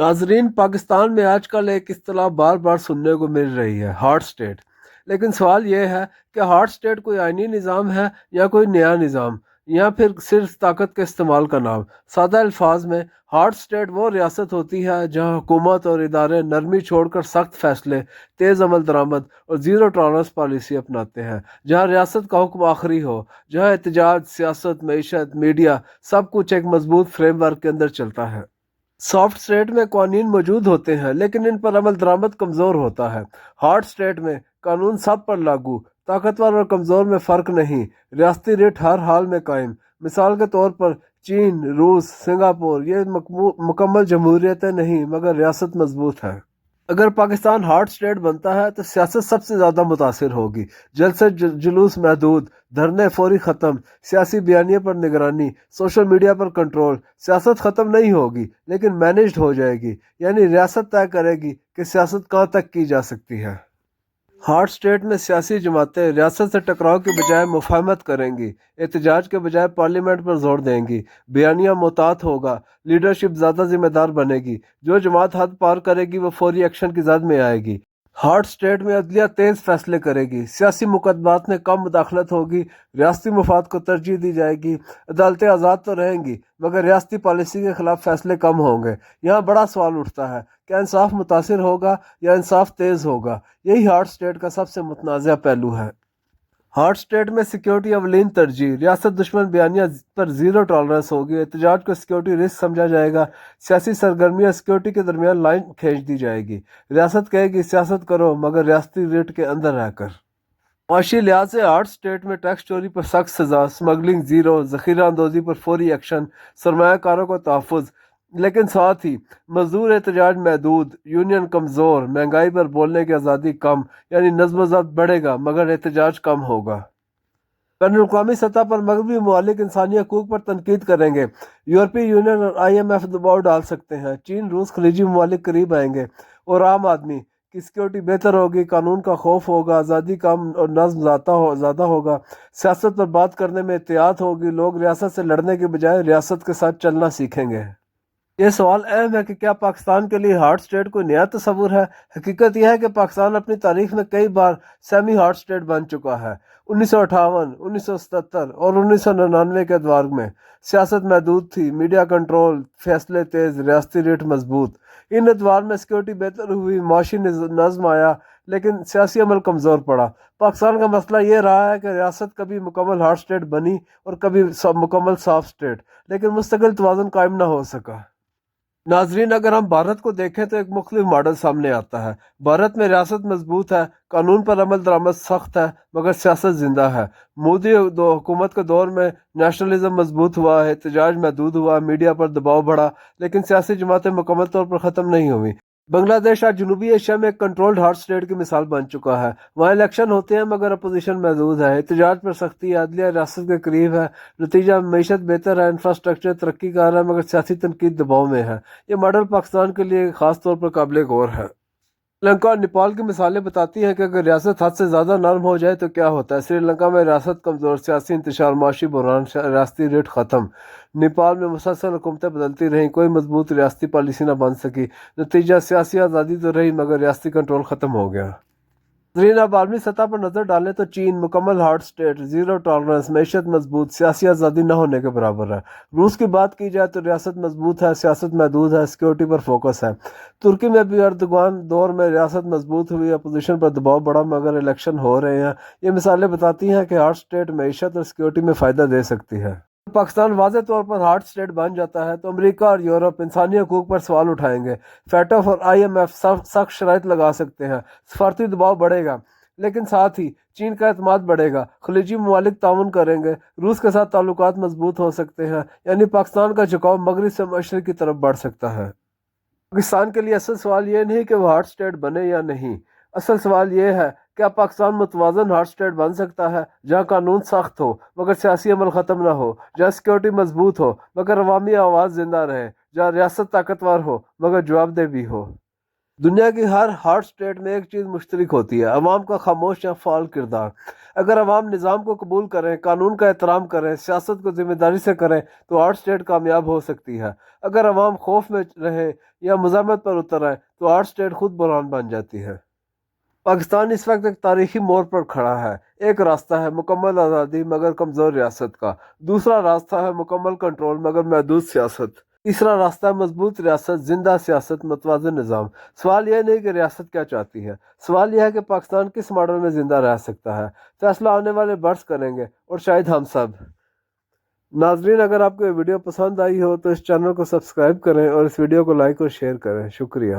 नाजरीन, पाकिस्तान में आजकल एक इस्तेलाह बार बार सुनने को मिल रही है, हॉट स्टेट। लेकिन सवाल यह है कि हॉट स्टेट कोई आईनी निज़ाम है या कोई नया निज़ाम, या फिर सिर्फ ताकत के इस्तेमाल का नाम। सादा अल्फाज में, हॉट स्टेट वो रियासत होती है जहाँ हुकूमत और इदारे नरमी छोड़कर सख्त फैसले, तेज़ अमल दरामद और ज़ीरो टॉलरेंस पॉलिसी अपनाते हैं। जहाँ रियासत का हुक्म आखिरी हो, जहाँ एहतजाज, सियासत, मईशत, मीडिया सब कुछ एक मजबूत फ्रेम वर्क के अंदर चलता है। सॉफ्ट स्टेट में कानून मौजूद होते हैं लेकिन इन पर अमल दरामद कमज़ोर होता है। हार्ड स्टेट में कानून सब पर लागू, ताकतवर और कमज़ोर में फ़र्क नहीं, रियासती रेट हर हाल में कायम। मिसाल के तौर पर चीन, रूस, सिंगापुर ये मुकम्मल जमहूरियतें नहीं मगर रियासत मजबूत है। अगर पाकिस्तान हार्ड स्टेट बनता है तो सियासत सबसे ज़्यादा मुतासिर होगी। जलसे जुलूस महदूद, धरने फौरी ख़त्म, सियासी बयानिए पर निगरानी, सोशल मीडिया पर कंट्रोल। सियासत ख़त्म नहीं होगी लेकिन मैनेज्ड हो जाएगी, यानी रियासत तय करेगी कि सियासत कहाँ तक की जा सकती है। हॉट स्टेट में सियासी जमातें रियासत से टकराव के बजाय मुफाहमत करेंगी, एहतजाज के बजाय पार्लियामेंट पर जोर देंगी, बयानिया मोहतात होगा, लीडरशिप ज़्यादा जिम्मेदार बनेगी। जो जमात हद पार करेगी वो फौरी एक्शन की जद में आएगी। हॉट स्टेट में अदलिया तेज फैसले करेगी, सियासी मुकदमात में कम मुदाखलत होगी, रियासती मफाद को तरजीह दी जाएगी। अदालतें आज़ाद तो रहेंगी मगर रियासती पॉलिसी के खिलाफ फैसले कम होंगे। यहाँ बड़ा सवाल उठता है, क्या इंसाफ मुतासिर होगा या इंसाफ तेज होगा? यही हॉट स्टेट का सबसे मुतनाज़ा पहलू है। हॉट स्टेट में सिक्योरिटी अवलीन तरजीह, रियासत दुश्मन बयानिया पर जीरो टॉलरेंस होगी, एहतजाज को सिक्योरिटी रिस्क समझा जाएगा, सियासी सरगर्मियाँ सिक्योरिटी के दरमियान लाइन खींच दी जाएगी। रियासत कहेगी सियासत करो मगर रियासती रेट के अंदर रहकर। माशी लिहाज से हॉट स्टेट में टैक्स चोरी पर सख्त सजा, स्मगलिंग जीरो, जखीरा अंदोजी पर फौरी एक्शन, सरमाकारों को तहफ़्फ़ुज़। लेकिन साथ ही मजदूर एहतजाज महदूद, यूनियन कमज़ोर, महंगाई पर बोलने की आज़ादी कम, यानी नज़्म ज़ब्त बढ़ेगा मगर एहतजाज कम होगा। बैन अवी सतह पर मगरबी ममालिक इंसानी हकूक पर तनकीद करेंगे, यूरोपीय यूनियन और IMF दबाव डाल सकते हैं, चीन, रूस, खलीजी ममालिक करीब आएंगे और आम आदमी की सिक्योरिटी बेहतर होगी, कानून का खौफ होगा, आज़ादी कम और नज्म ज़्यादा होगा। सियासत पर बात करने में एहतियात होगी, लोग रियासत से लड़ने के बजाय रियासत के साथ चलना सीखेंगे। ये सवाल अहम है कि क्या पाकिस्तान के लिए हॉट स्टेट कोई नया तस्वुर है? हकीकत यह है कि पाकिस्तान अपनी तारीख में कई बार सेमी हॉट स्टेट बन चुका है। 1958, 1977 और 1999 के अदवार में सियासत महदूद थी, मीडिया कंट्रोल, फैसले तेज, रियासती रेट मजबूत। इन अदवार में सिक्योरिटी बेहतर हुई, माशी नज़म आया, लेकिन सियासी अमल कमज़ोर पड़ा। पाकिस्तान का मसला ये रहा है कि रियासत कभी मुकम्मल हॉट स्टेट बनी और कभी मुकम्मल सॉफ्ट स्टेट, लेकिन मुस्तकिल तवाज़ुन कायम ना हो सका। नाजरीन, अगर हम भारत को देखें तो एक मुख्तलिफ मॉडल सामने आता है। भारत में रियासत मजबूत है, कानून पर अमल दरामद सख्त है मगर सियासत जिंदा है। मोदी हुकूमत के दौर में नेशनलिज्म मजबूत हुआ, एहतजाज महदूद हुआ, मीडिया पर दबाव बढ़ा, लेकिन सियासी जमातें मुकम्मल तौर पर ख़त्म नहीं हुई। बांग्लादेश आज जनूबी एशिया में एक कंट्रोल्ड हॉट स्टेट की मिसाल बन चुका है। वहाँ इलेक्शन होते हैं मगर अपोजिशन महदूद है, एहतजाज पर सख्ती है, अदलिया रियासत के करीब है, नतीजा मीशत बेहतर है, इंफ्रास्ट्रक्चर तरक्की कर रहा है मगर सियासी तनकीद दबाव में है। ये मॉडल पाकिस्तान के लिए खास तौर पर काबिल गौर है। श्रीलंका और नेपाल की मिसालें बताती हैं कि अगर रियासत हद से ज़्यादा नरम हो जाए तो क्या होता है। श्रीलंका में रियासत कमज़ोर, सियासी इंतशार, माशी बुरहान, रियासती रेट ख़त्म। नेपाल में मुसलसल हुकूमतें बदलती रहीं, कोई मजबूत रियासती पॉलिसी ना बन सकी, नतीजा सियासी आज़ादी तो रही मगर रियासती कंट्रोल ख़त्म हो गया। नाज़रीन, अब आलमी सतह पर नज़र डालें तो चीन मुकम्मल हॉट स्टेट, जीरो टॉलरेंस, मैशत मजबूत, सियासी आज़ादी न होने के बराबर है। रूस की बात की जाए तो रियासत मजबूत है, सियासत महदूद है, सिक्योरिटी पर फोकस है। तुर्की में भी अर्दगान दौर में रियासत मजबूत हुई, अपोजिशन पर दबाव बढ़ा मगर इलेक्शन हो रहे हैं। ये मिसालें बताती हैं कि हॉट स्टेट मैशत और सिक्योरिटी में फ़ायदा दे सकती है। पाकिस्तान वाज़े तौर पर हॉट स्टेट बन जाता है तो अमेरिका और यूरोप इंसानी हकूक पर सवाल उठाएंगे। फैटफ और IMF सख्त शराइत लगा सकते हैं, सफारती दबाव बढ़ेगा, लेकिन साथ ही चीन का एतमाद बढ़ेगा, खलीजी ममालिक ताउन करेंगे, रूस के साथ ताल्लुकात मजबूत हो सकते हैं, यानी पाकिस्तान का झुकाव मगरब से मशरक की तरफ बढ़ सकता है। पाकिस्तान के लिए असल सवाल ये नहीं कि वो हॉट स्टेट बने या नहीं, असल सवाल ये है क्या पाकिस्तान मुतवाज़न हॉट स्टेट बन सकता है, जहाँ कानून सख्त हो मगर सियासी अमल ख़त्म ना हो, जहाँ सिक्योरिटी मजबूत हो मगर अवामी आवाज़ जिंदा रहे, जहाँ रियासत ताकतवर हो मगर जवाबदेह भी हो। دنیا کی ہر ہارڈ اسٹیٹ میں ایک چیز مشترک ہوتی ہے: عوام کا خاموش یا فعال کردار۔ اگر عوام نظام کو قبول کریں، قانون کا احترام کریں، سیاست کو ذمہ داری سے کریں تو ہارڈ اسٹیٹ کامیاب ہو سکتی ہے۔ اگر عوام خوف میں رہیں یا مزاحمت پر اتر آئے تو ہارڈ اسٹیٹ خود بحران بن جاتی ہے۔ پاکستان اس وقت ایک تاریخی موڑ پر کھڑا ہے۔ ایک راستہ ہے مکمل آزادی مگر کمزور ریاست کا، دوسرا راستہ ہے مکمل کنٹرول مگر محدود سیاست، تیسرا راستہ ہے مضبوط ریاست، زندہ سیاست، متوازن نظام۔ سوال یہ نہیں کہ ریاست کیا چاہتی ہے، سوال یہ ہے کہ پاکستان کس ماڈل میں زندہ رہ سکتا ہے۔ فیصلہ آنے والے برس کریں گے، اور شاید ہم سب۔ ناظرین، اگر آپ کو یہ ویڈیو پسند آئی ہو تو اس چینل کو سبسکرائب کریں اور اس ویڈیو کو لائک اور شیئر کریں۔ شکریہ۔